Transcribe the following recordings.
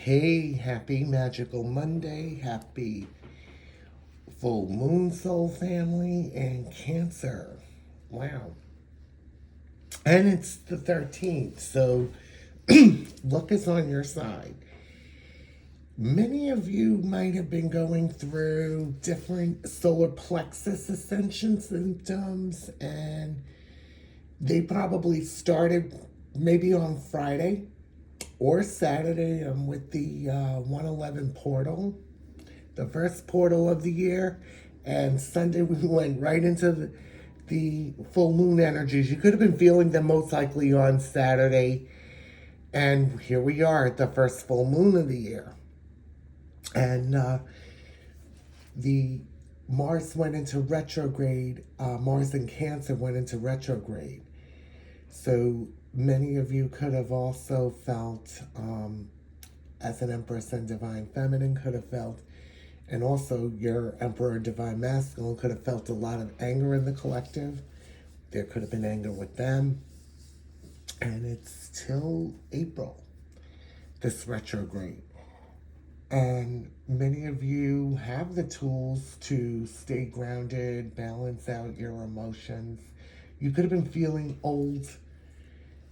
Hey, happy magical Monday, happy full moon soul family and Cancer. Wow. And it's the 13th, so luck is on your side. Many of you might have been going through different solar plexus ascension symptoms, and they probably started maybe on Friday or Saturday with the 111 portal, the first portal of the year, and Sunday we went right into the full moon energies. You could have been feeling them most likely on Saturday, and here we are at the first full moon of the year. And the Mars went into retrograde. Mars in Cancer went into retrograde. So many of you could have also felt, as an Empress and Divine Feminine could have felt, and also your Emperor Divine Masculine could have felt a lot of anger in the collective. There could have been anger with them. And it's till April, this retrograde. And many of you have the tools to stay grounded, balance out your emotions. You could have been feeling old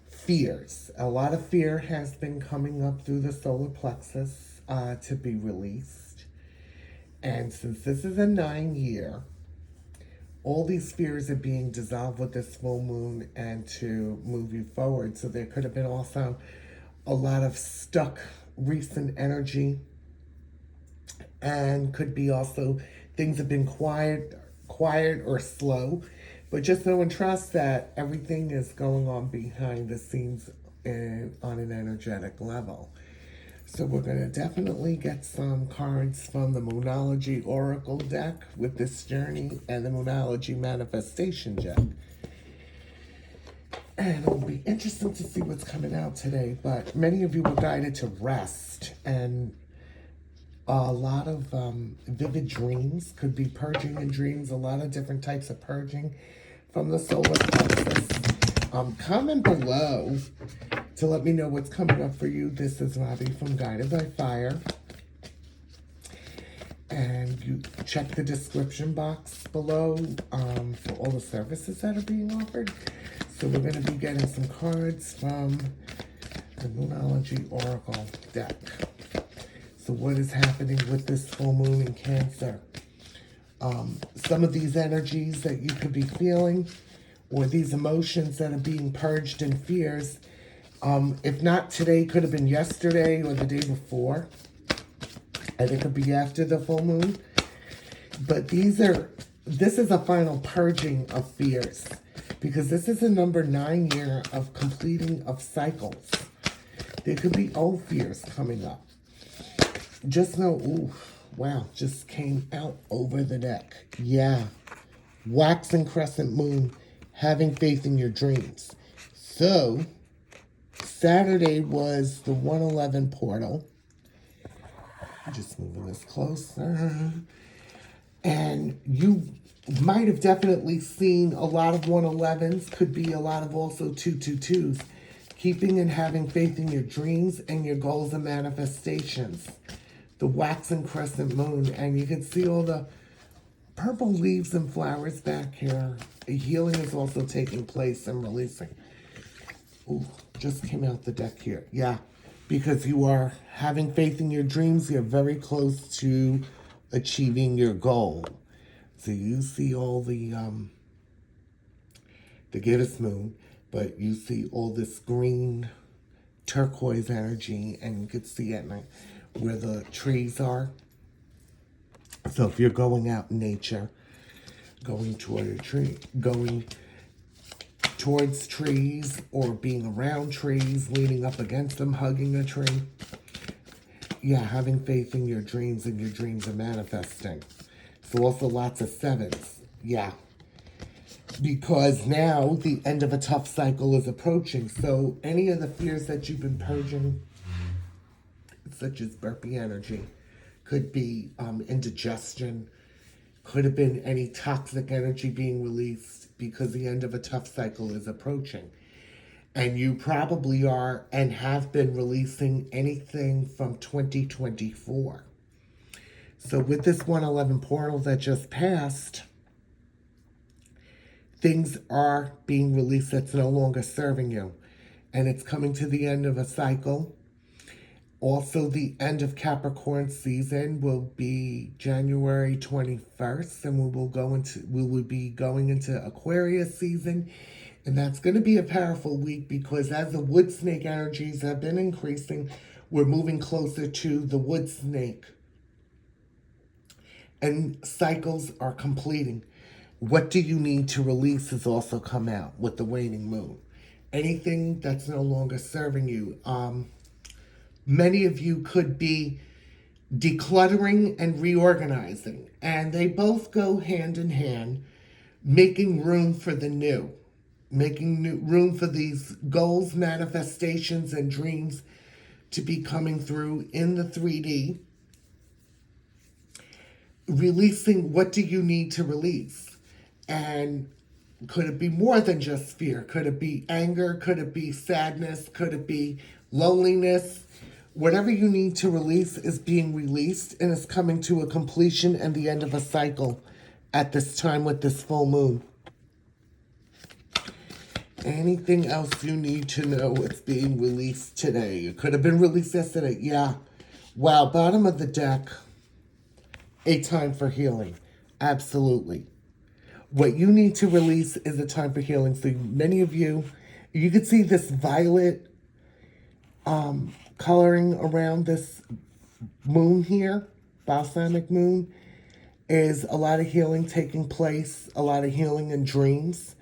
fears. A lot of fear has been coming up through the solar plexus to be released. And since this is a 9-year, all these fears are being dissolved with this full moon and to move you forward. So there could have been also a lot of stuck recent energy, and could be also things have been quiet or slow, but just know and trust that everything is going on behind the scenes on an energetic level. So we're going to definitely get some cards from the Moonology Oracle deck with this journey and the Moonology Manifestation deck. And it'll be interesting to see what's coming out today, but many of you were guided to rest, and a lot of vivid dreams, could be purging in dreams, a lot of different types of purging from the solar plexus. Comment below to let me know what's coming up for you. This is Robbie from Guided by Fire. And you check the description box below for all the services that are being offered. So we're going to be getting some cards from the Moonology Oracle deck. So what is happening with this full moon in Cancer? Some of these energies that you could be feeling, or these emotions that are being purged and fears, if not today, could have been yesterday or the day before. And it could be after the full moon. But this is a final purging of fears, because this is a number 9 year of completing of cycles. There could be old fears coming up. Just know, ooh, wow, just came out over the neck. Yeah. Waxing crescent moon, having faith in your dreams. So, Saturday was the 111 portal. I'm just moving this closer. And you might have definitely seen a lot of 111s, could be a lot of also 222s. Keeping and having faith in your dreams and your goals and manifestations. The waxing crescent moon, and you can see all the purple leaves and flowers back here. Healing is also taking place and releasing. Ooh, just came out the deck here. Yeah, because you are having faith in your dreams. You're very close to achieving your goal. So you see all the Gibbous moon, but you see all this green turquoise energy, and you could see at night where the trees are. So if you're going out in nature, going toward a tree, going towards trees, or being around trees, leaning up against them, hugging a tree. Yeah, having faith in your dreams, and your dreams are manifesting. So also lots of 7s. Yeah. Because now the end of a tough cycle is approaching. So any of the fears that you've been purging, such as burpee energy, could be indigestion, could have been any toxic energy being released, because the end of a tough cycle is approaching. And you probably are and have been releasing anything from 2024. So with this 111 portal that just passed, things are being released that's no longer serving you. And it's coming to the end of a cycle. Also, the end of Capricorn season will be January 21st, and we will be going into Aquarius season. And that's going to be a powerful week because as the wood snake energies have been increasing, we're moving closer to the wood snake. And cycles are completing. What do you need to release has also come out with the waning moon. Anything that's no longer serving you. Many of you could be decluttering and reorganizing, and they both go hand in hand, making room for the new, room for these goals, manifestations, and dreams to be coming through in the 3D. Releasing what do you need to release? And could it be more than just fear? Could it be anger? Could it be sadness? Could it be loneliness? Whatever you need to release is being released and is coming to a completion and the end of a cycle at this time with this full moon. Anything else you need to know it's being released today? It could have been released yesterday. Yeah. Wow. Bottom of the deck. A time for healing. Absolutely. What you need to release is a time for healing. So many of you could see this violet coloring around this moon here, balsamic moon, is a lot of healing taking place, a lot of healing in dreams.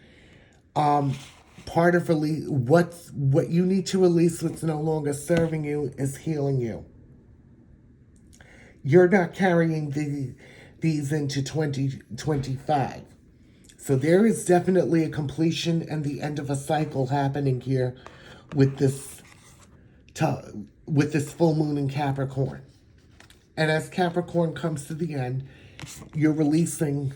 Part of release, what you need to release, what's no longer serving you, is healing you. You're not carrying these into 2025. So there is definitely a completion and the end of a cycle happening here with this full moon in Capricorn. And as Capricorn comes to the end, you're releasing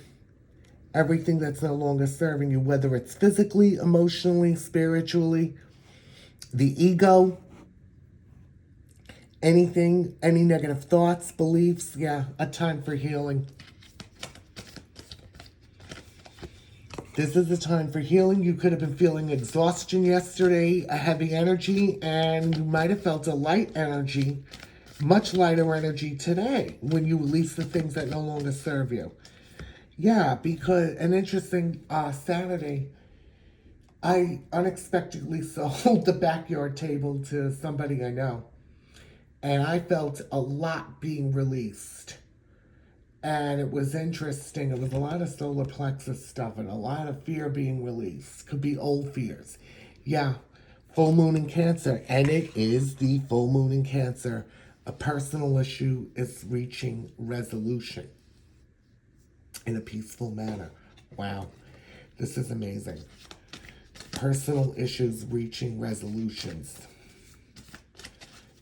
everything that's no longer serving you, whether it's physically, emotionally, spiritually, the ego, anything, any negative thoughts, beliefs. Yeah, a time for healing. This is a time for healing. You could have been feeling exhaustion yesterday, a heavy energy, and you might have felt a light energy, much lighter energy today when you release the things that no longer serve you. Yeah, because an interesting Saturday, I unexpectedly sold the backyard table to somebody I know. And I felt a lot being released. And it was interesting. It was a lot of solar plexus stuff and a lot of fear being released. Could be old fears. Yeah, full moon in Cancer. And it is the full moon in Cancer. A personal issue is reaching resolution in a peaceful manner. Wow, this is amazing. Personal issues reaching resolutions.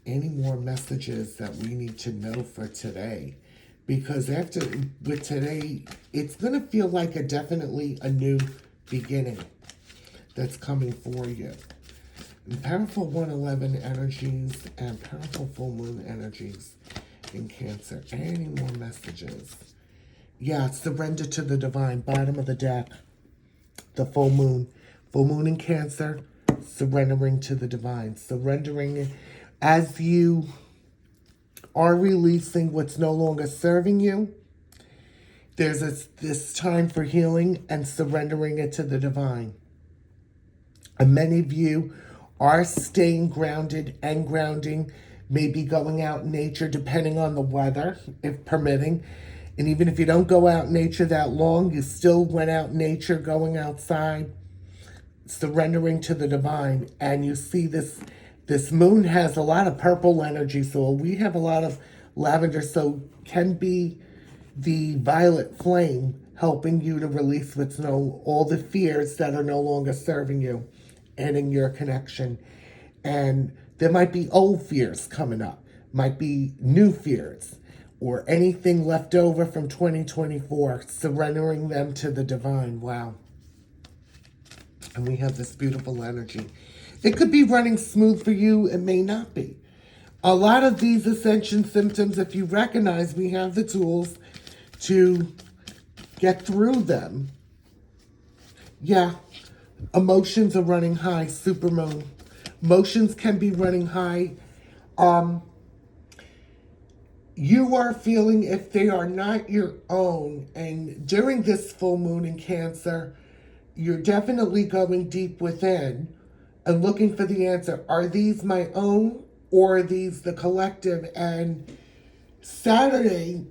Any more messages that we need to know for today? Because with today, it's going to feel like definitely a new beginning that's coming for you. Powerful 111 energies and powerful full moon energies in Cancer. Any more messages? Yeah, surrender to the divine. Bottom of the deck. The full moon. Full moon in Cancer. Surrendering to the divine. Surrendering as you are releasing what's no longer serving you. There's this time for healing and surrendering it to the divine. And many of you are staying grounded and grounding, maybe going out in nature depending on the weather, if permitting. And even if you don't go out in nature that long, you still went out in nature, going outside, surrendering to the divine. And you see this moon has a lot of purple energy, so we have a lot of lavender, so can be the violet flame helping you to release all the fears that are no longer serving you and in your connection. And there might be old fears coming up, might be new fears, or anything left over from 2024, surrendering them to the divine. Wow. And we have this beautiful energy. It could be running smooth for you. It may not be. A lot of these ascension symptoms, if you recognize, we have the tools to get through them. Yeah, emotions are running high, supermoon. Emotions can be running high. You are feeling, if they are not your own, and during this full moon in Cancer, you're definitely going deep within and looking for the answer. Are these my own or are these the collective? And Saturday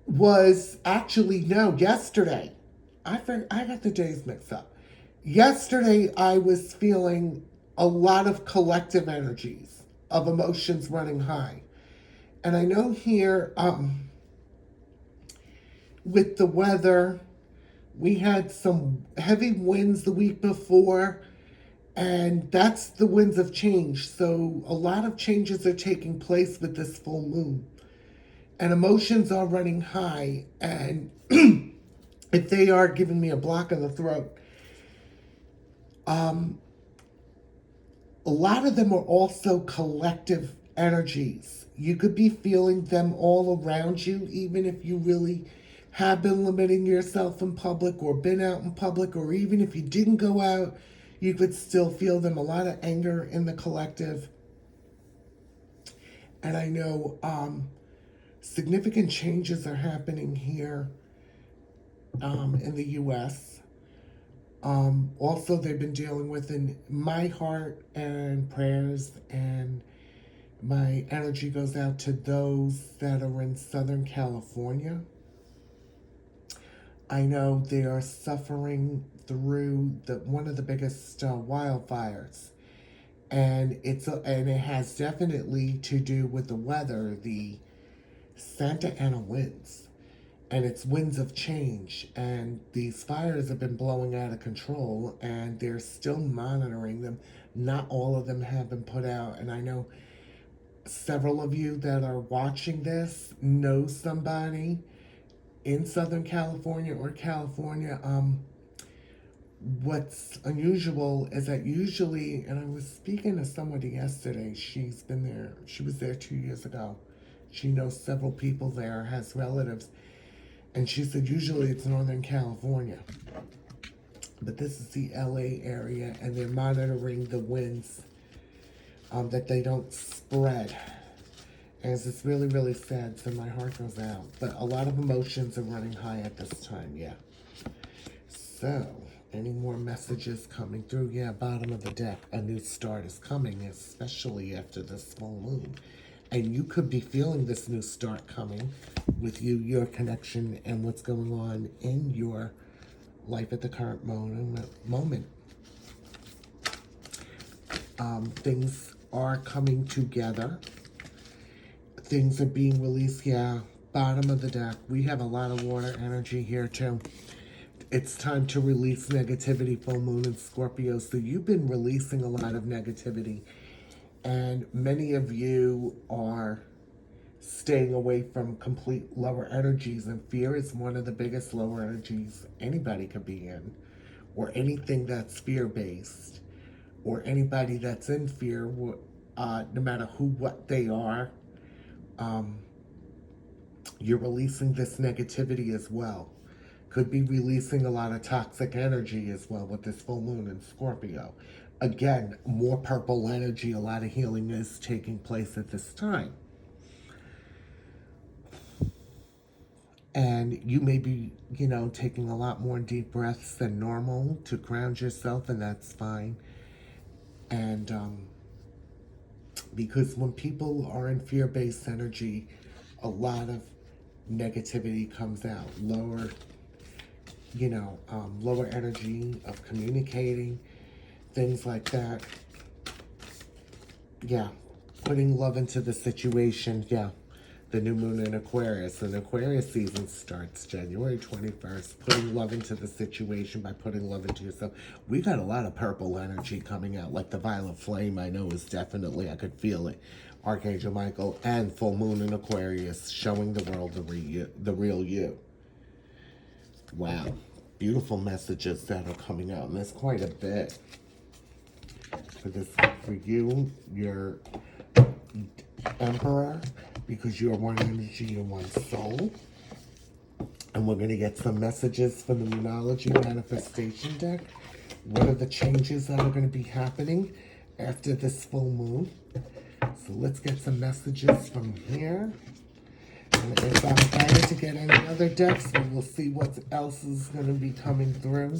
was actually, no, yesterday. I got the days mixed up. Yesterday, I was feeling a lot of collective energies of emotions running high. And I know here, with the weather, we had some heavy winds the week before, and that's the winds of change. So a lot of changes are taking place with this full moon. And emotions are running high, and if they are giving me a block in the throat, a lot of them are also collective energies. You could be feeling them all around you, even if you really have been limiting yourself in public or been out in public, or even if you didn't go out, you could still feel them. A lot of anger in the collective. And I know significant changes are happening here in the U.S. Also, they've been dealing with, in my heart and prayers, and my energy goes out to those that are in Southern California. I know they are suffering through one of the biggest wildfires, and it has definitely to do with the weather, the Santa Ana winds, and it's winds of change, and these fires have been blowing out of control, and they're still monitoring them. Not all of them have been put out, and I know several of you that are watching this know somebody in Southern California or California. What's unusual is that usually, and I was speaking to somebody yesterday, she was there 2 years ago. She knows several people there, has relatives, and she said usually it's Northern California. But this is the LA area, and they're monitoring the winds that they don't spread. And it's really, really sad, so my heart goes out. But a lot of emotions are running high at this time, yeah. So, any more messages coming through? Yeah, bottom of the deck, a new start is coming, especially after this full moon. And you could be feeling this new start coming with your connection, and what's going on in your life at the current moment. Things are coming together. Things are being released. Yeah, bottom of the deck. We have a lot of water energy here too. It's time to release negativity, full moon in Scorpio. So you've been releasing a lot of negativity, and many of you are staying away from complete lower energies, and fear is one of the biggest lower energies anybody could be in, or anything that's fear-based, or anybody that's in fear, no matter what they are. You're releasing this negativity as well. Could be releasing a lot of toxic energy as well with this full moon in Scorpio. Again, more purple energy. A lot of healing is taking place at this time. And you may be, taking a lot more deep breaths than normal to ground yourself, and that's fine. And because when people are in fear-based energy, a lot of negativity comes out. Lower energy of communicating, things like that. Yeah, putting love into the situation. Yeah, the new moon in Aquarius. And Aquarius season starts January 21st. Putting love into the situation by putting love into yourself. We got a lot of purple energy coming out, like the violet flame. I know is definitely, I could feel it. Archangel Michael and full moon in Aquarius, showing the world the real you. Wow. beautiful messages that are coming out, and there's quite a bit for you, your Emperor, because you're one energy, you're one soul. And we're going to get some messages from the Moonology Manifestation deck. What are the changes that are going to be happening after this full moon? So let's get some messages from here. And if I'm guided to get any other decks, we will see what else is going to be coming through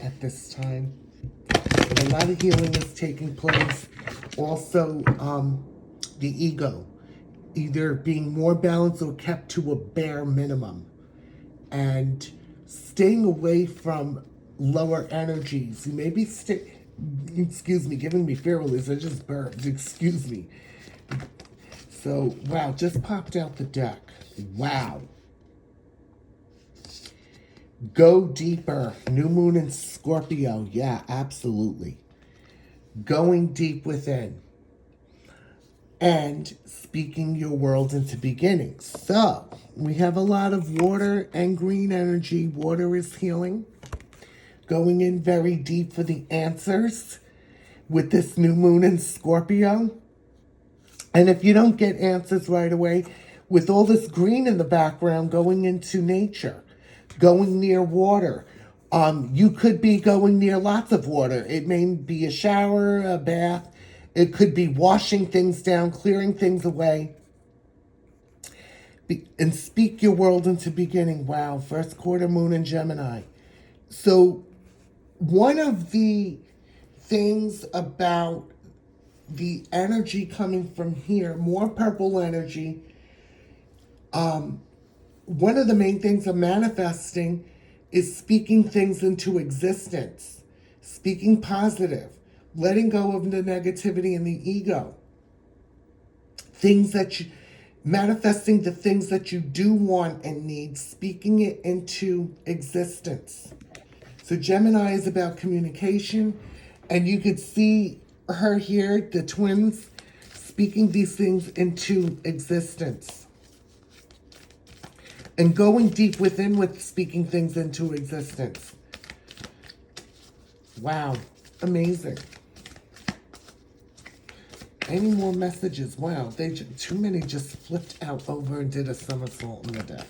at this time. A lot of healing is taking place. Also, the ego, either being more balanced or kept to a bare minimum. And staying away from lower energies. You may be giving me fear release. I just burped. Excuse me. So, wow, just popped out the deck. Wow. Go deeper. New moon in Scorpio. Yeah, absolutely. Going deep within. And speaking your world into beginnings. So, we have a lot of water and green energy. Water is healing. Going in very deep for the answers with this new moon in Scorpio. And if you don't get answers right away, with all this green in the background, going into nature, going near water. You could be going near lots of water. It may be a shower, a bath. It could be washing things down, clearing things away. And speak your world into beginning. Wow, first quarter moon in Gemini. So one of the things about the energy coming from here, more purple energy, one of the main things of manifesting is speaking things into existence, speaking positive, letting go of the negativity and the ego. Manifesting the things that you do want and need, speaking it into existence. So Gemini is about communication, and you could see her here, the twins, speaking these things into existence. And going deep within with speaking things into existence. Wow, amazing. Any more messages? Wow, too many just flipped out over and did a somersault in the deck.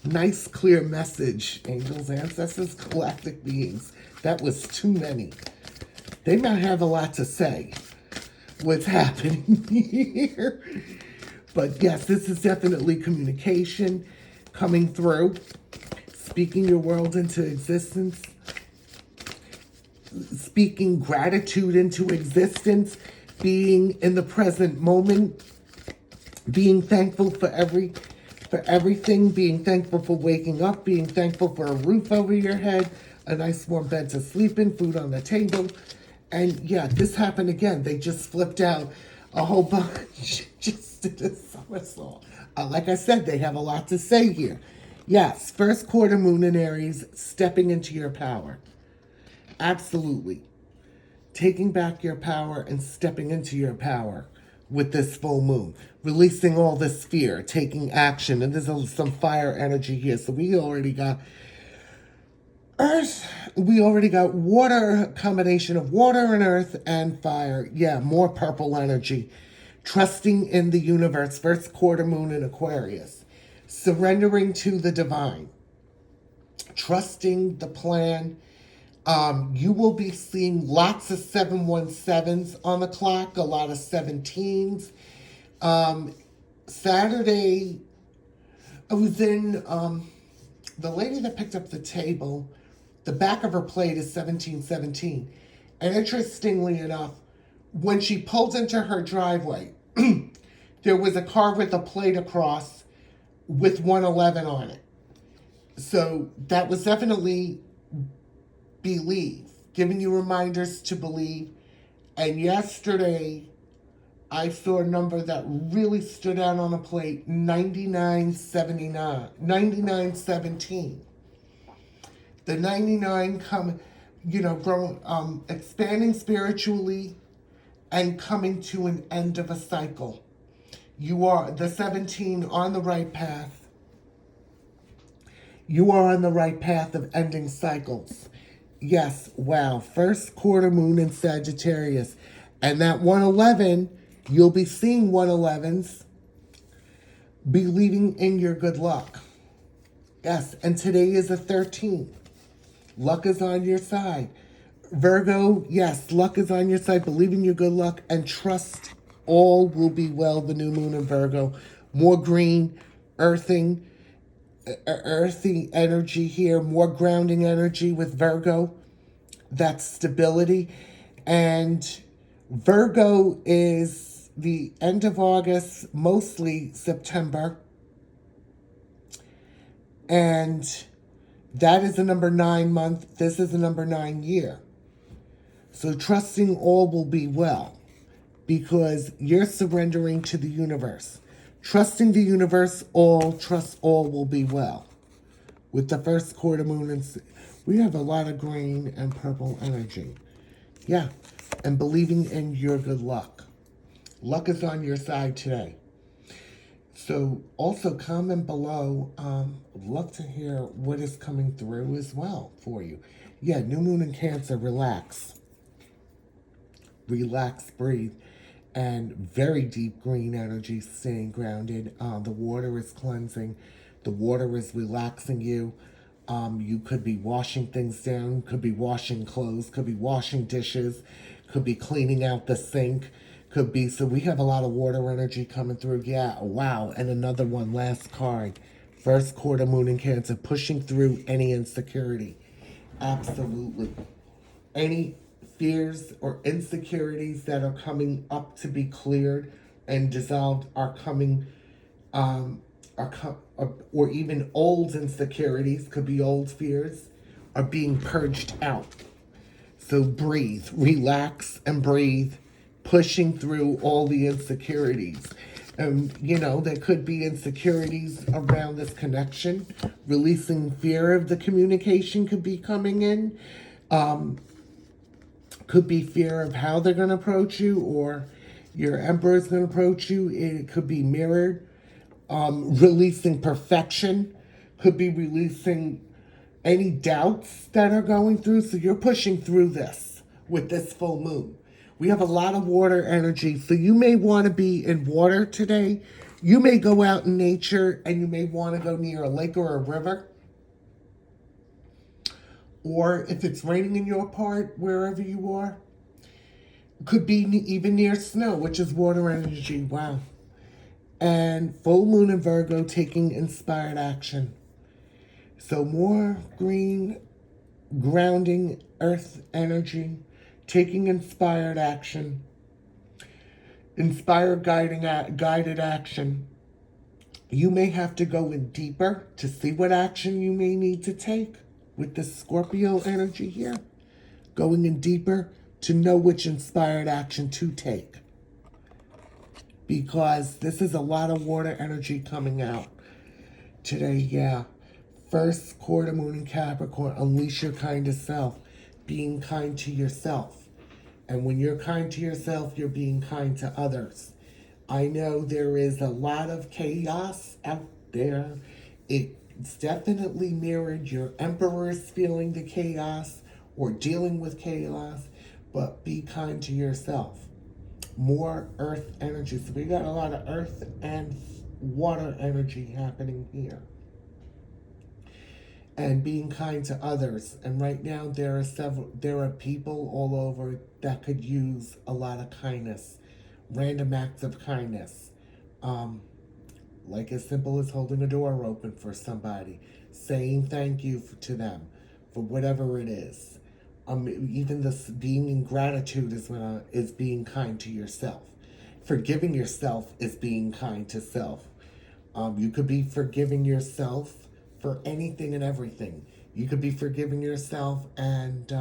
Nice, clear message, angels, ancestors, galactic beings. That was too many. They might have a lot to say. What's happening here? But yes, this is definitely communication coming through. Speaking your world into existence. Speaking gratitude into existence. Being in the present moment, being thankful for everything, being thankful for waking up, being thankful for a roof over your head, a nice warm bed to sleep in, food on the table. And yeah, this happened again. They just flipped out a whole bunch, just did a somersault. Like I said, they have a lot to say here. Yes, first quarter moon in Aries, stepping into your power. Absolutely. Taking back your power and stepping into your power with this full moon. Releasing all this fear, taking action. And there's some fire energy here. So we already got earth. We already got water, a combination of water and earth and fire. Yeah, more purple energy. Trusting in the universe. First quarter moon in Aquarius. Surrendering to the divine. Trusting the plan. You will be seeing lots of 717s on the clock, a lot of 17s. Saturday, I was in, the lady that picked up the table, the back of her plate is 1717. And interestingly enough, when she pulled into her driveway, there was a car with a plate across with 111 on it. So that was definitely believe, giving you reminders to believe. And yesterday, I saw a number that really stood out on a plate, 9917. The 99 growing, expanding spiritually and coming to an end of a cycle. You are the 17 on the right path. You are on the right path of ending cycles. Yes, wow. First quarter moon in Sagittarius. And that 111, you'll be seeing 111s, believing in your good luck. Yes, and today is the 13th. Luck is on your side. Virgo, yes, luck is on your side. Believe in your good luck and trust all will be well. The new moon in Virgo. More green, earthy energy here. More grounding energy with Virgo. That's stability. And Virgo is the end of August, mostly September. And that is the number 9 month. This is the number 9 year. So trusting all will be well because you're surrendering to the universe. Trusting the universe, trust all will be well. With the first quarter moon, we have a lot of green and purple energy. Yeah, and believing in your good luck. Luck is on your side today. So also comment below. I'd love to hear what is coming through as well for you. Yeah, new moon in Cancer, relax. Relax, breathe, and very deep green energy staying grounded. The water is cleansing. The water is relaxing you. You could be washing things down, could be washing clothes, could be washing dishes, could be cleaning out the sink, could be, so we have a lot of water energy coming through. Yeah, wow. And another one, last card. First quarter moon in Cancer, pushing through any insecurity. Absolutely. Any fears or insecurities that are coming up to be cleared and dissolved are coming, or even old insecurities, could be old fears, are being purged out. So breathe, relax and breathe, pushing through all the insecurities. And, there could be insecurities around this connection. Releasing fear of the communication could be coming in. Could be fear of how they're going to approach you or your emperor is going to approach you. It could be mirrored. Releasing perfection. Could be releasing any doubts that are going through. So you're pushing through this with this full moon. We have a lot of water energy. So you may want to be in water today. You may go out in nature and you may want to go near a lake or a river. Or if it's raining in your part, wherever you are, could be even near snow, which is water energy. Wow. And full moon in Virgo, taking inspired action. So more green, grounding, earth energy, taking inspired action. Inspired guided action. You may have to go in deeper to see what action you may need to take. With the Scorpio energy here, going in deeper to know which inspired action to take. Because this is a lot of water energy coming out today, yeah. First quarter moon in Capricorn, unleash your kindest self. Being kind to yourself. And when you're kind to yourself, you're being kind to others. I know there is a lot of chaos out there. It's definitely mirrored. Your emperor is feeling the chaos or dealing with chaos, but be kind to yourself. More earth energy. So we got a lot of earth and water energy happening here. And being kind to others. And right now there are people all over that could use a lot of kindness. Random acts of kindness. Like as simple as holding a door open for somebody, saying thank you to them for whatever it is. Even this being in gratitude is being kind to yourself. Forgiving yourself is being kind to self. You could be forgiving yourself for anything and everything. You could be forgiving yourself and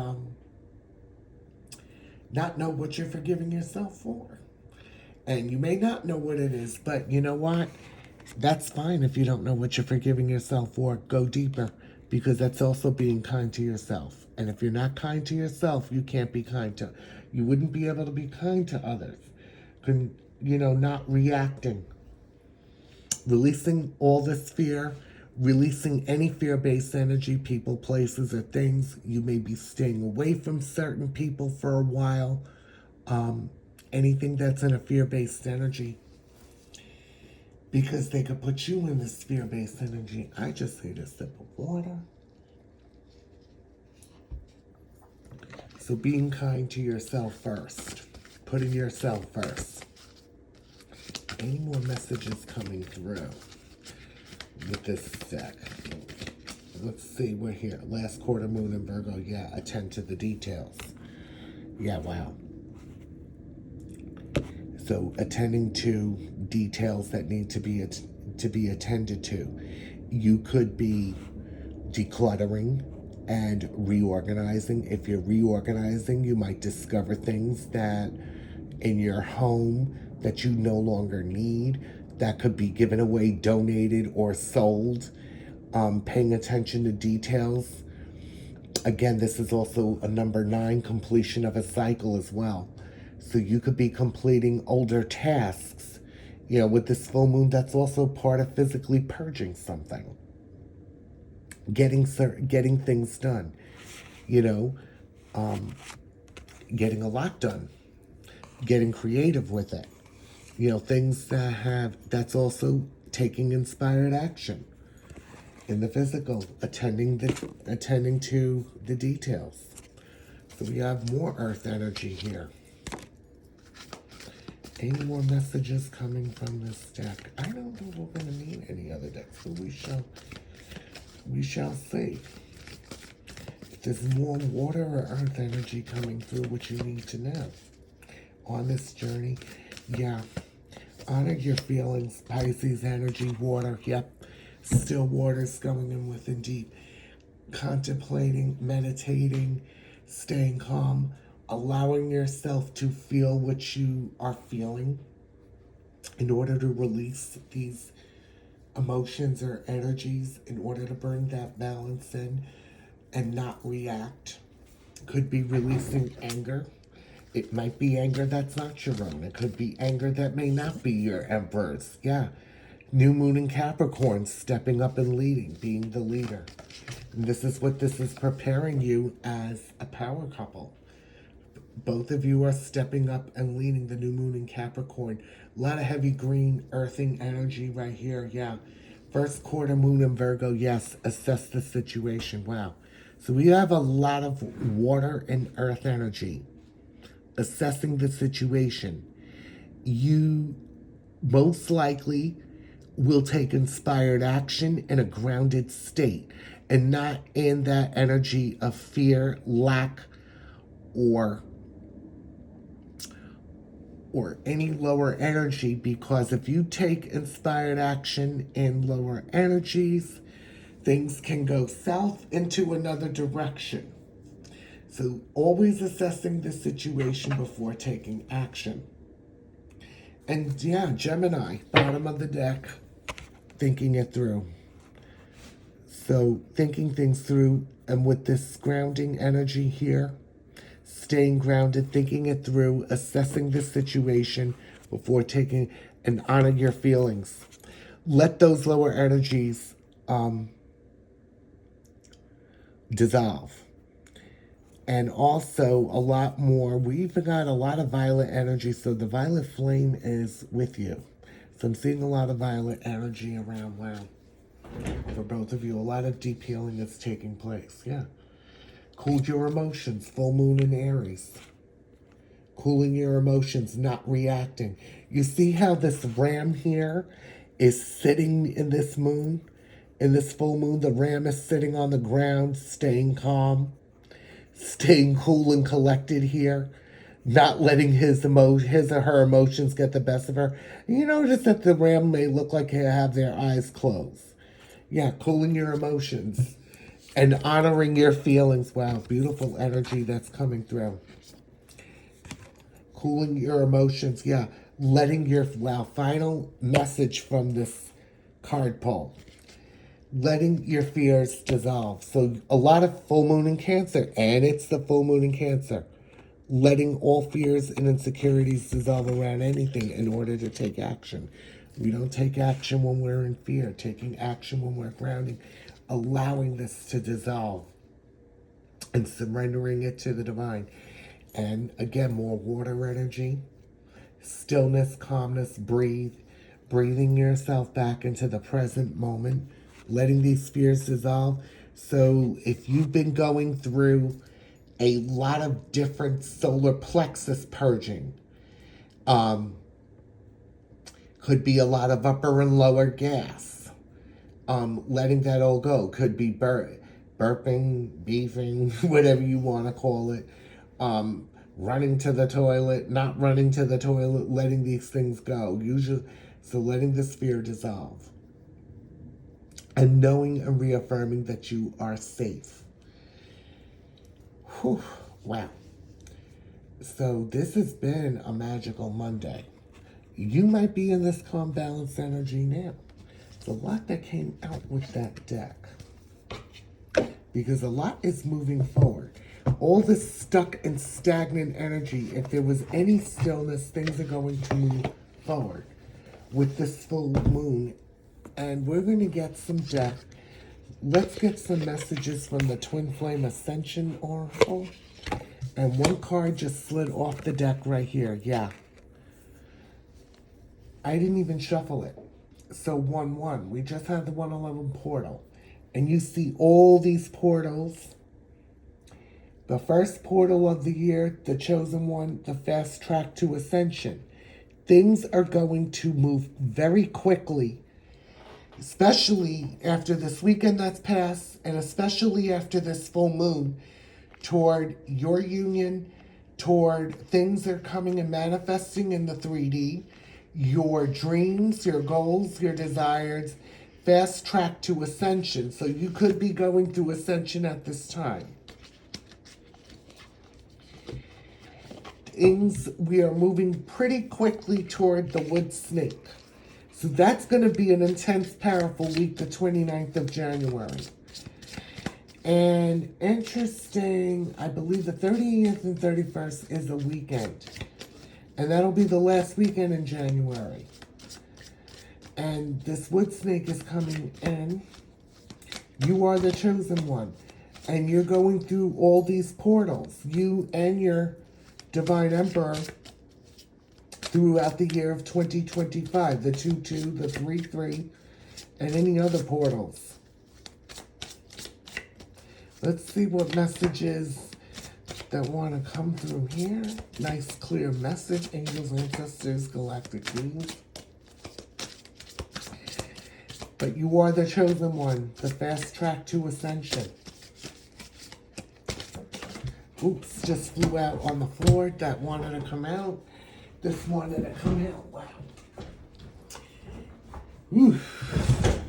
not know what you're forgiving yourself for. And you may not know what it is, but you know what? That's fine if you don't know what you're forgiving yourself for. Go deeper, because that's also being kind to yourself. And if you're not kind to yourself, you can't be kind to, you wouldn't be able to be kind to others. Not reacting. Releasing all this fear, releasing any fear-based energy, people, places, or things. You may be staying away from certain people for a while. Anything that's in a fear-based energy, because they could put you in this fear-based energy. I just need a sip of water. So being kind to yourself first. Putting yourself first. Any more messages coming through with this deck? Let's see, we're here. Last quarter moon in Virgo. Yeah, attend to the details. Yeah, wow. So attending to details that need to be attended to. You could be decluttering and reorganizing. If you're reorganizing, you might discover things that in your home that you no longer need, that could be given away, donated, or sold. Paying attention to details. Again, this is also a number 9, completion of a cycle as well. So you could be completing older tasks. You know, with this full moon, that's also part of physically purging something. Getting things done. You know, getting a lot done. Getting creative with it. You know, things that's also taking inspired action. In the physical, attending to the details. So we have more earth energy here. Any more messages coming from this deck? I don't think we're going to need any other decks, but we shall see. If there's more water or earth energy coming through, what you need to know on this journey. Yeah, honor your feelings. Pisces energy, water. Yep, still waters going in within deep. Contemplating, meditating, staying calm. Allowing yourself to feel what you are feeling in order to release these emotions or energies, in order to bring that balance in and not react. Could be releasing anger. It might be anger that's not your own. It could be anger that may not be your Empress. Yeah. New moon in Capricorn, stepping up and leading, being the leader. And this is what this is preparing you as a power couple. Both of you are stepping up and leading the new moon in Capricorn. A lot of heavy green, earthing energy right here. Yeah. First quarter moon in Virgo. Yes. Assess the situation. Wow. So we have a lot of water and earth energy. Assessing the situation. You most likely will take inspired action in a grounded state and not in that energy of fear, lack, or any lower energy, because if you take inspired action in lower energies, things can go south into another direction. So always assessing the situation before taking action. And yeah, Gemini, bottom of the deck, thinking it through. So thinking things through, and with this grounding energy here, staying grounded, thinking it through, assessing the situation before taking, and honor your feelings. Let those lower energies dissolve. And also a lot more, we even got a lot of violet energy, so the violet flame is with you. So I'm seeing a lot of violet energy around. Wow. For both of you, a lot of deep healing is taking place. Yeah. Cooled your emotions, full moon in Aries. Cooling your emotions, not reacting. You see how this ram here is sitting in this moon? In this full moon, the ram is sitting on the ground, staying calm, staying cool and collected here, not letting his or her emotions get the best of her. You notice that the ram may look like they have their eyes closed. Yeah, cooling your emotions and honoring your feelings. Wow, beautiful energy that's coming through. Cooling your emotions. Yeah, letting your, wow, final message from this card pull. Letting your fears dissolve. So a lot of full moon in Cancer, and it's the full moon in Cancer. Letting all fears and insecurities dissolve around anything in order to take action. We don't take action when we're in fear, taking action when we're grounding, allowing this to dissolve and surrendering it to the divine. And again, more water energy, stillness, calmness, breathing yourself back into the present moment, letting these fears dissolve. So if you've been going through a lot of different solar plexus purging, could be a lot of upper and lower gas, letting that all go. Could be burping, beefing, whatever you want to call it, running to the toilet, not running to the toilet, letting these things go. Usually, so letting this fear dissolve. And knowing and reaffirming that you are safe. Whew, wow. So this has been a magical Monday. You might be in this calm, balanced energy now. It's a lot that came out with that deck. Because a lot is moving forward. All this stuck and stagnant energy, if there was any stillness, things are going to move forward with this full moon. And we're going to get some deck. Let's get some messages from the Twin Flame Ascension Oracle. And one card just slid off the deck right here. Yeah. I didn't even shuffle it. So 1-1. We just had the 111 portal. And you see all these portals. The first portal of the year, the chosen one, the fast track to ascension. Things are going to move very quickly, especially after this weekend that's passed, and especially after this full moon, toward your union, toward things that are coming and manifesting in the 3D, your dreams, your goals, your desires, fast track to ascension. So you could be going through ascension at this time. We are moving pretty quickly toward the wood snake. So that's going to be an intense, powerful week, the 29th of January. And interesting, I believe the 30th and 31st is a weekend. And that'll be the last weekend in January. And this wood snake is coming in. You are the chosen one. And you're going through all these portals. You and your Divine Emperor throughout the year of 2025. The 2-2, the 3-3, and any other portals. Let's see what messages that want to come through here. Nice clear message. Angels, ancestors, galactic beings. But you are the chosen one. The fast track to ascension. Oops, just flew out on the floor. That wanted to come out. This wanted to come out. Wow. Oof.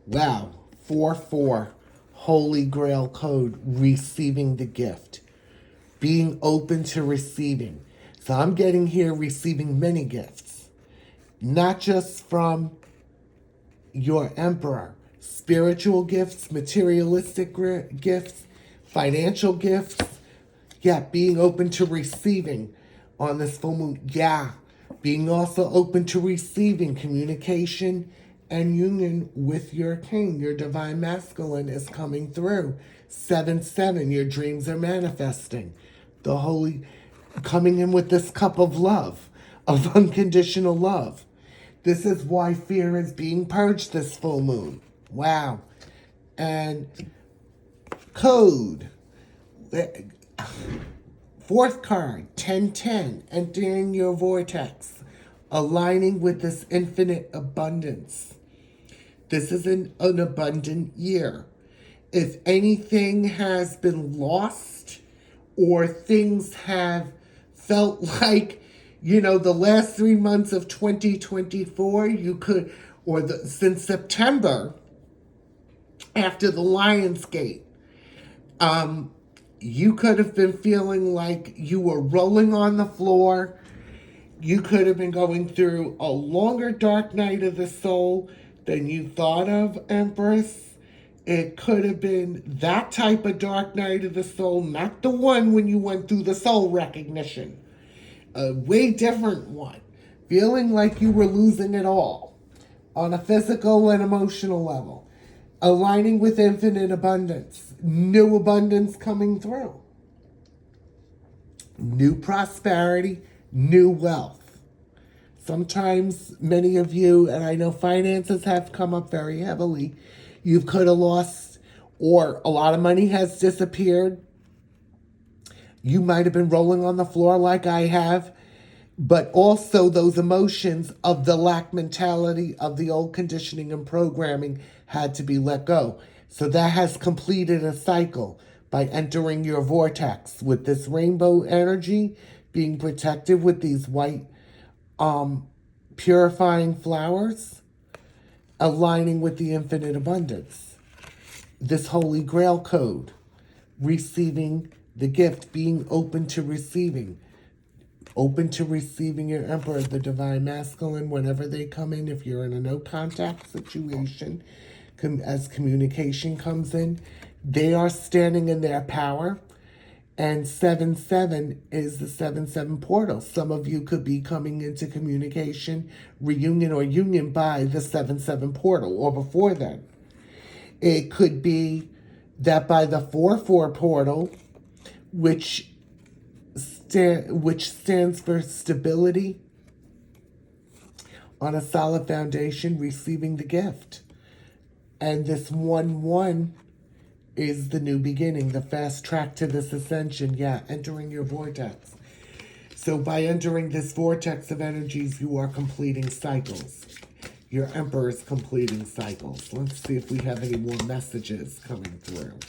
Wow. 4-4. Holy Grail code. Receiving the gift. Being open to receiving. So I'm getting here receiving many gifts. Not just from your emperor. Spiritual gifts, materialistic gifts, financial gifts. Yeah, being open to receiving on this full moon. Yeah, being also open to receiving communication and union with your king. Your divine masculine is coming through. 7-7, your dreams are manifesting. The holy coming in with this cup of love, of unconditional love. This is why fear is being purged this full moon. Wow. And code. Fourth card, 10-10, entering your vortex, aligning with this infinite abundance. This is an abundant year. If anything has been lost or things have felt like, the last 3 months of 2024, you could, since September, after the Lionsgate, you could have been feeling like you were rolling on the floor. You could have been going through a longer dark night of the soul than you thought of, Empress. It could have been that type of dark night of the soul, not the one when you went through the soul recognition. A way different one. feeling like you were losing it all on a physical and emotional level, aligning with infinite abundance, new abundance coming through, new prosperity, new wealth. Sometimes many of you, and I know finances have come up very heavily, you could have lost, or a lot of money has disappeared. You might have been rolling on the floor like I have, but also those emotions of the lack mentality of the old conditioning and programming had to be let go. So that has completed a cycle by entering your vortex with this rainbow energy, being protected with these white purifying flowers, aligning with the infinite abundance. This holy grail code, receiving the gift, being open to receiving your emperor, the divine masculine, whenever they come in. If you're in a no contact situation, as communication comes in, they are standing in their power. And 7-7 is the 7-7 portal. Some of you could be coming into communication, reunion, or union by the 7-7 portal, or before then. It could be that by the 4-4 portal, which stands for stability on a solid foundation, receiving the gift. And this 1-1 is the new beginning, the fast track to this ascension. Yeah, entering your vortex. So by entering this vortex of energies, you are completing cycles. Your emperor is completing cycles. Let's see if we have any more messages coming through.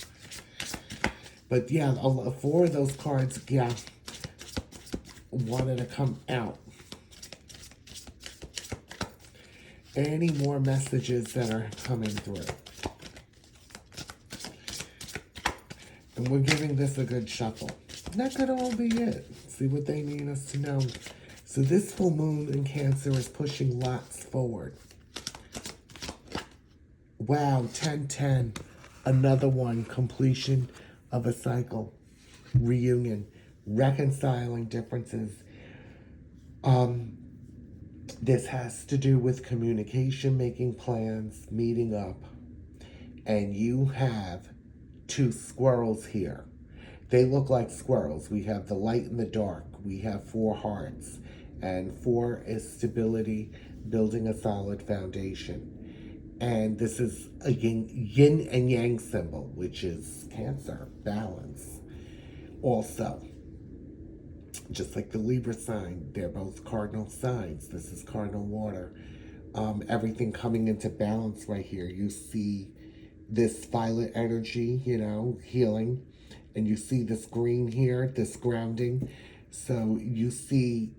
But yeah, 4 of those cards, yeah, wanted to come out. Any more messages that are coming through? And we're giving this a good shuffle. That could all be it. See what they need us to know. So this full moon in Cancer is pushing lots forward. Wow, 10-10. Another one. Completion of a cycle. Reunion. Reconciling differences. This has to do with communication, making plans, meeting up. And you have 2 squirrels here. They look like squirrels. We have the light and the dark. We have 4 hearts. And 4 is stability, building a solid foundation. And this is a yin and yang symbol, which is Cancer, balance. Also, just like the Libra sign, they're both cardinal signs. This is cardinal water. Everything coming into balance right here. You see this violet energy, healing. And you see this green here, this grounding. So you see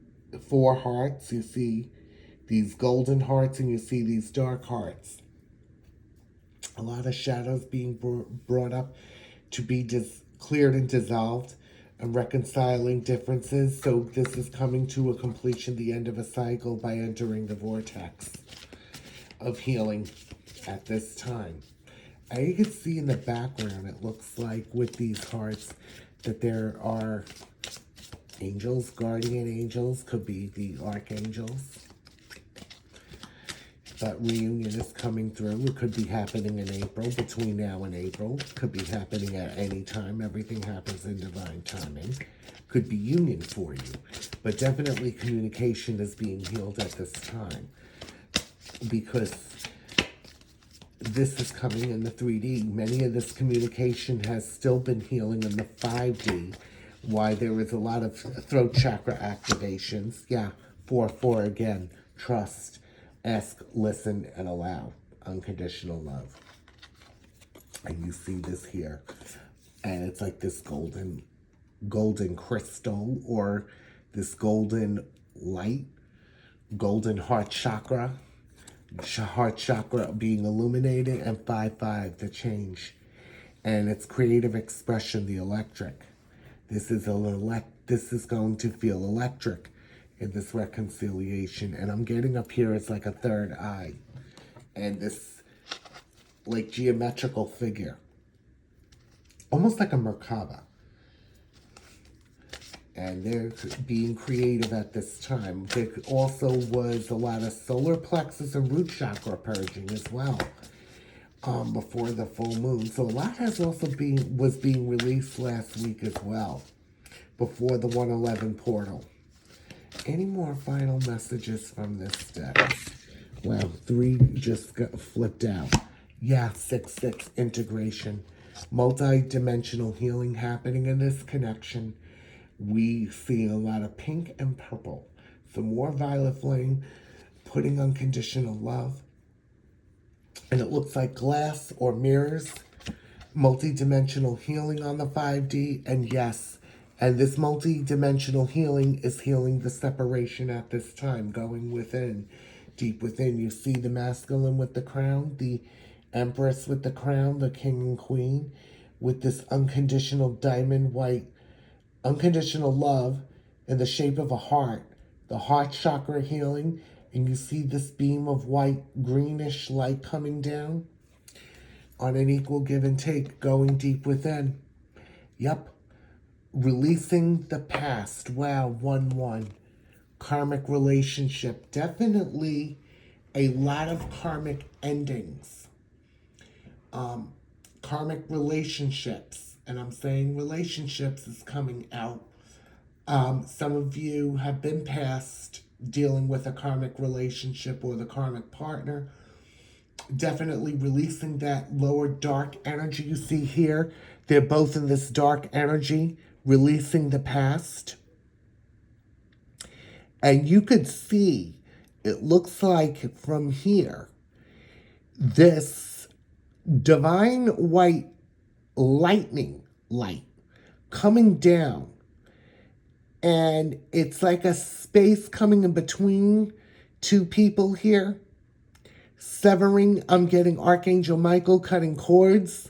4 hearts. You see these golden hearts, and you see these dark hearts. A lot of shadows being brought up to be cleared and dissolved, and reconciling differences. So this is coming to a completion, the end of a cycle, by entering the vortex of healing at this time. And you can see in the background, it looks like with these hearts that there are angels, guardian angels, could be the archangels. That reunion is coming through. It could be happening in April, between now and April. Could be happening at any time. Everything happens in divine timing. Could be union for you. But definitely communication is being healed at this time. Because this is coming in the 3D. Many of this communication has still been healing in the 5D. Why there is a lot of throat chakra activations. Yeah, 4-4 again. Trust. Ask, listen, and allow. Unconditional love. And you see this here. And it's like this golden crystal, or this golden light. Golden heart chakra. Heart chakra being illuminated. And 5-5, the change. And it's creative expression, the electric. This is going to feel electric in this reconciliation. And I'm getting up here, it's like a third eye. And this, like, geometrical figure. Almost like a Merkaba. And they're being creative at this time. There also was a lot of solar plexus and root chakra purging as well before the full moon. So a lot was being released last week as well before the 111 portal. Any more final messages from this deck? Wow, 3 just got flipped out. Yeah, 6-6 integration. Multi-dimensional healing happening in this connection. We see a lot of pink and purple. Some more violet flame, putting unconditional love. And it looks like glass or mirrors. Multi-dimensional healing on the 5D. And yes, and this multi-dimensional healing is healing the separation at this time, going within, deep within. You see the masculine with the crown, the Empress with the crown, the king and queen, with this unconditional diamond white, unconditional love in the shape of a heart, the heart chakra healing, and you see this beam of white, greenish light coming down on an equal give and take, going deep within. Yep. Releasing the past. Wow, 1-1. Karmic relationship. Definitely a lot of karmic endings. Karmic relationships. And I'm saying relationships is coming out. Some of you have been past dealing with a karmic relationship or the karmic partner. Definitely releasing that lower dark energy you see here. They're both in this dark energy, releasing the past. And you could see, it looks like from here, this divine white lightning light coming down. And it's like a space coming in between two people here. Severing, I'm getting Archangel Michael cutting cords.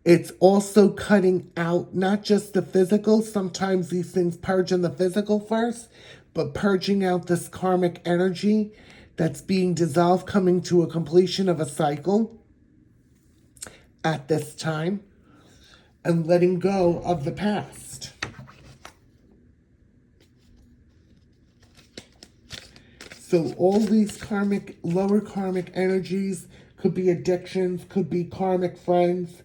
It's also cutting out not just the physical. Sometimes these things purge in the physical first, but purging out this karmic energy that's being dissolved, coming to a completion of a cycle at this time, and letting go of the past. So all these karmic, lower karmic energies could be addictions, could be karmic friends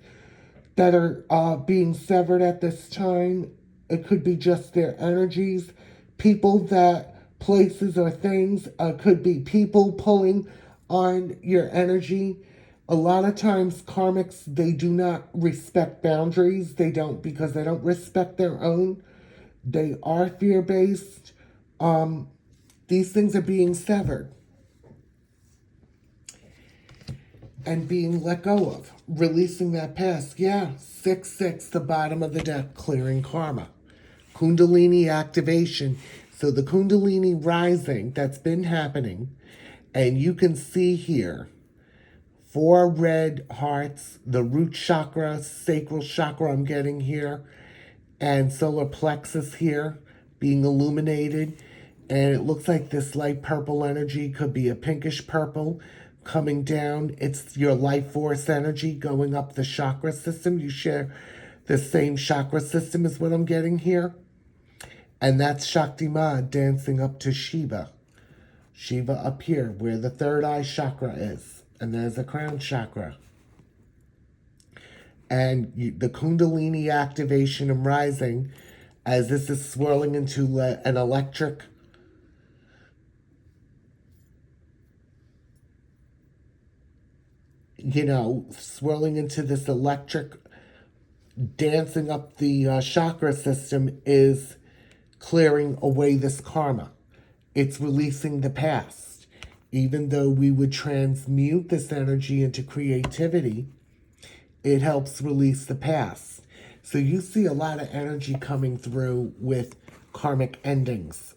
that are being severed at this time. It could be just their energies. People that, places or things, could be people pulling on your energy. A lot of times karmics, they do not respect boundaries. They don't, because they don't respect their own. They are fear-based. These things are being severed and being let go of, releasing that past. Yeah, 6-6, the bottom of the deck, clearing karma. Kundalini activation. So the Kundalini rising that's been happening, and you can see here, 4 red hearts, the root chakra, sacral chakra I'm getting here, and solar plexus here being illuminated. And it looks like this light purple energy could be a pinkish purple coming down. It's your life force energy going up the chakra system. You share the same chakra system as what I'm getting here. And that's Shakti Ma dancing up to Shiva. Shiva up here where the third eye chakra is. And there's the crown chakra. And the Kundalini activation and rising as this is swirling into an electric swirling into this electric, dancing up the chakra system is clearing away this karma. It's releasing the past. Even though we would transmute this energy into creativity, it helps release the past. So you see a lot of energy coming through with karmic endings.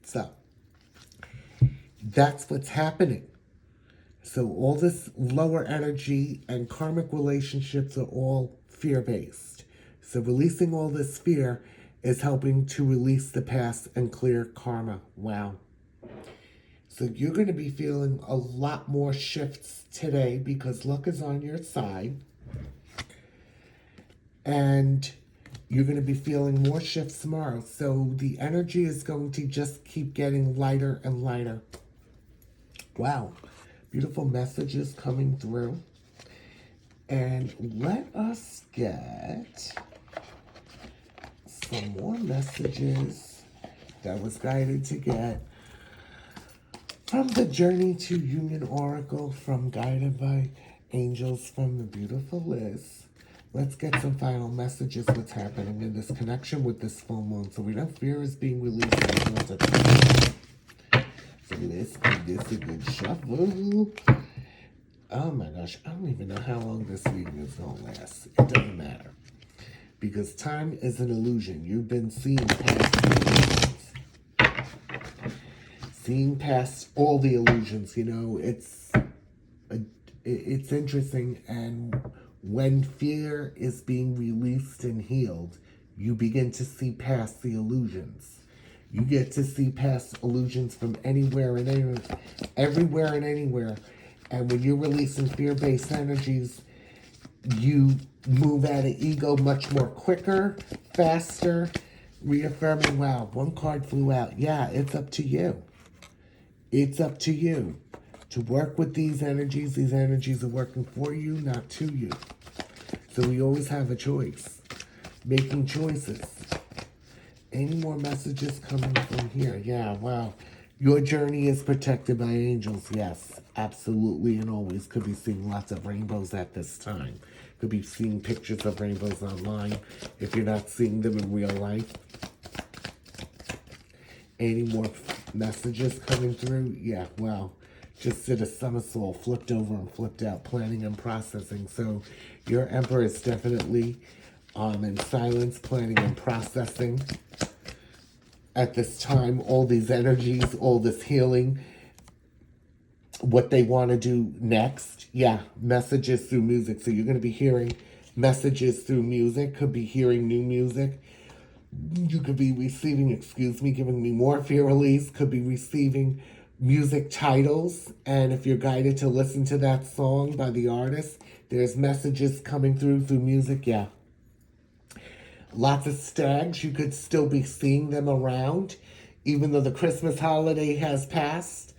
So that's what's happening. So all this lower energy and karmic relationships are all fear-based. So releasing all this fear is helping to release the past and clear karma. Wow. So you're going to be feeling a lot more shifts today because luck is on your side. And You're going to be feeling more shifts tomorrow. So the energy is going to just keep getting lighter and lighter. Wow. Beautiful messages coming through. And let us get some more messages that was guided to get from the Journey to Union Oracle, from Guided by Angels, from the beautiful Liz. Let's get some final messages, what's happening in this connection with this full moon. So we know fear is being released. So let's give this a good shuffle. Oh my gosh, I don't even know how long this reading is going to last. It doesn't matter. Because time is an illusion. You've been seeing past illusions. Seeing past all the illusions, you know, it's interesting. And when fear is being released and healed, you begin to see past the illusions. You get to see past illusions from anywhere and anywhere, everywhere and anywhere. And when you're releasing fear-based energies, you move out of ego much more quicker, faster, reaffirming, wow, one card flew out. Yeah, it's up to you. It's up to you to work with these energies. These energies are working for you, not to you. So we always have a choice. Making choices. Any more messages coming from here? Yeah, wow. Your journey is protected by angels. Yes, absolutely, and always. Could be seeing lots of rainbows at this time. Could be seeing pictures of rainbows online if you're not seeing them in real life. Any more messages coming through? Yeah, wow. Just did a somersault, flipped over and flipped out, planning and processing. So your Emperor is definitely in silence, planning and processing. At this time, all these energies, all this healing, what they want to do next. Yeah, messages through music. So you're going to be hearing messages through music. Could be hearing new music. You could be receiving, giving me more fear release. Could be receiving music titles. And if you're guided to listen to that song by the artist, there's messages coming through music. Yeah. Lots of stags. You could still be seeing them around. Even though the Christmas holiday has passed,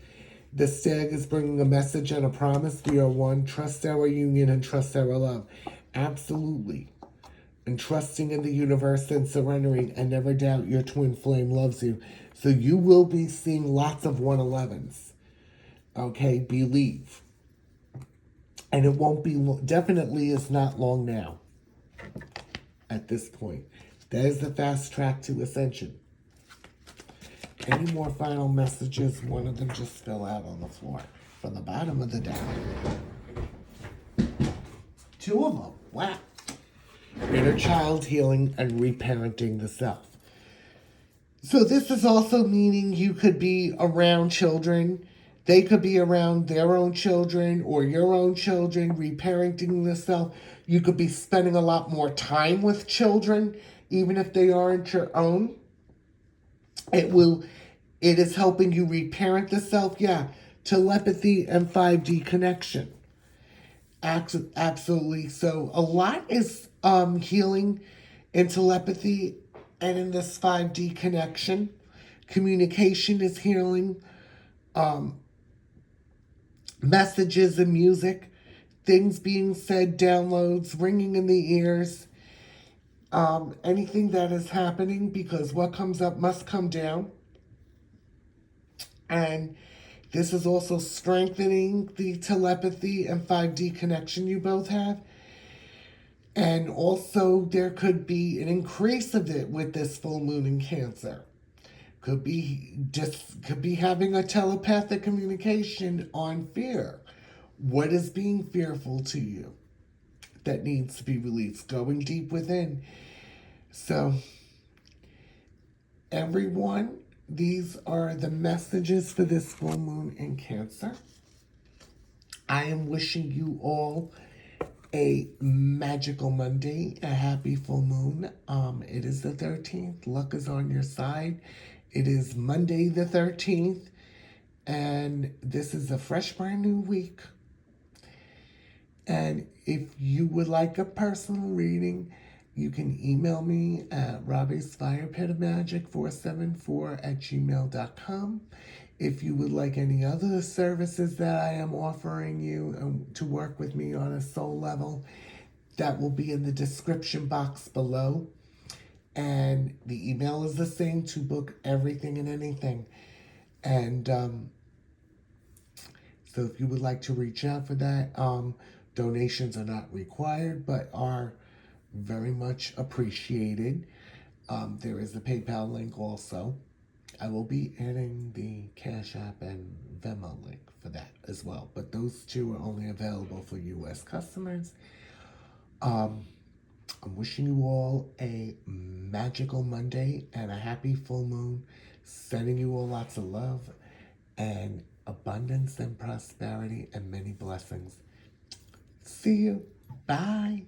the stag is bringing a message and a promise. We are one. Trust our union and trust our love. Absolutely. And trusting in the universe and surrendering, and never doubt your twin flame loves you. So you will be seeing lots of 111s. Okay? Believe. And it won't be, definitely is not long now. At this point. That is the fast track to ascension. Any more final messages? One of them just fell out on the floor from the bottom of the deck. Two of them. Wow. Inner child healing and reparenting the self. So this is also meaning you could be around children. They could be around their own children or your own children, reparenting the self. You could be spending a lot more time with children, even if they aren't your own. It is helping you reparent the self. Yeah, telepathy and 5D connection. Absolutely. So a lot is healing in telepathy and in this 5D connection. Communication is healing. Messages and music, things being said, downloads, ringing in the ears, anything that is happening, because what comes up must come down. And this is also strengthening the telepathy and 5D connection you both have. And also there could be an increase of it with this full moon in Cancer. Could be having a telepathic communication on fear. What is being fearful to you that needs to be released? Going deep within. So, everyone, these are the messages for this full moon in Cancer. I am wishing you all a magical Monday, a happy full moon. It is the 13th. Luck is on your side. It is Monday the 13th, and this is a fresh, brand new week. And if you would like a personal reading You can email me at robbie'sfirepitofmagic474@gmail.com. If you would like any other services that I am offering you to work with me on a soul level, that will be in the description box below. And the email is the same to book everything and anything. And so if you would like to reach out for that, donations are not required, but are very much appreciated. There is a PayPal link also. I will be adding the Cash App and Venmo link for that as well. But those two are only available for U.S. customers. I'm wishing you all a magical Monday and a happy full moon. Sending you all lots of love and abundance and prosperity and many blessings. See you. Bye.